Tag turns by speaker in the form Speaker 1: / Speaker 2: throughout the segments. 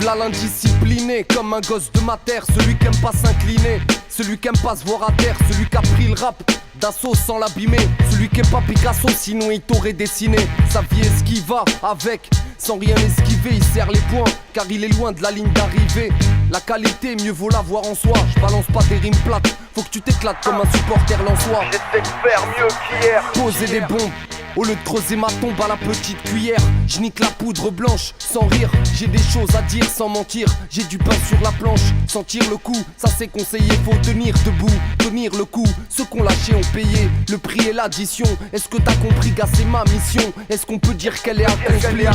Speaker 1: V'là l'indiscipliné, comme un gosse de ma terre. Celui qui aime pas s'incliner, celui qui aime pas se voir à terre. Celui qui a pris le rap d'assaut sans l'abîmer. Celui qui est pas Picasso, sinon il t'aurait dessiné. Sa vie esquiva avec, sans rien esquiver. Il serre les poings, car il est loin de la ligne d'arrivée. La qualité, mieux vaut la voir en soi. Je balance pas des rimes plates, faut que tu t'éclates comme un supporter lensois.
Speaker 2: J'essaie de faire mieux qu'hier.
Speaker 1: Poser des bombes, au lieu de creuser ma tombe à la petite cuillère. Je nique la poudre blanche, sans rire. J'ai des choses à dire sans mentir. J'ai du pain sur la planche, sentir le coup. Ça c'est conseillé, faut tenir debout, tenir le coup. Ceux qu'on lâché ont payé, le prix et l'addition. Est-ce que t'as compris, gars, c'est ma mission? Est-ce qu'on peut dire qu'elle est accomplie?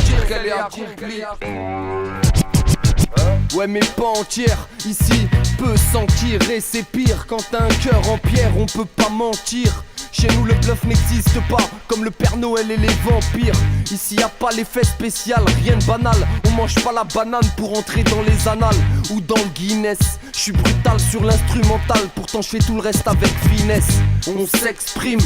Speaker 1: Ouais mais pas entière, ici peut sentir. Et c'est pire, quand t'as un cœur en pierre on peut pas mentir. Chez nous le bluff n'existe pas, comme le Père Noël et les vampires. Ici y a pas l'effet spécial, rien de banal. On mange pas la banane pour entrer dans les annales ou dans le Guinness. Je suis brutal sur l'instrumental, pourtant je fais tout le reste avec finesse. On s'exprime.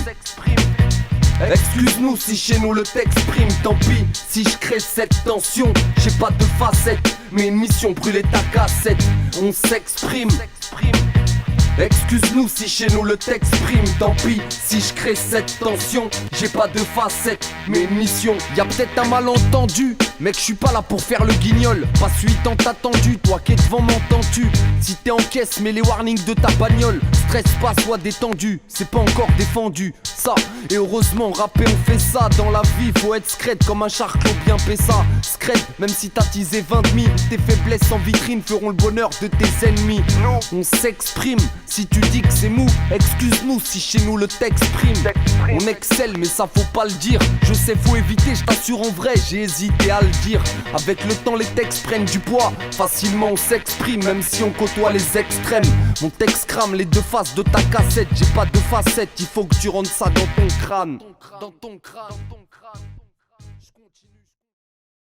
Speaker 1: Excuse-nous si chez nous le texte prime. Tant pis si je crée cette tension. J'ai pas de facette, mais une mission, brûler ta cassette. On s'exprime. Excuse-nous si chez nous le texte prime. Tant pis si je crée cette tension. J'ai pas de facette, mais une mission. Y'a peut-être un malentendu, mec, je suis pas là pour faire le guignol. Pas celui tant attendu, toi qui es devant m'entends-tu? Si t'es en caisse, mets les warnings de ta bagnole. Stress pas, sois détendu, c'est pas encore défendu. Ça, et heureusement, rapper on fait ça. Dans la vie, faut être scred comme un charclot bien pessa. Scred, même si t'as teasé 20 demi. Tes faiblesses en vitrine feront le bonheur de tes ennemis. On s'exprime, si tu dis que c'est mou, excuse-nous si chez nous le texte prime. On excelle mais ça faut pas le dire. Je sais faut éviter, je t'assure en vrai, j'ai hésité à le dire. Avec le temps les textes prennent du poids. Facilement on s'exprime même si on côtoie les extrêmes. Mon texte crame les deux faces de ta cassette. J'ai pas de facettes, il faut que tu rentres ça dans ton crâne. Dans ton crâne.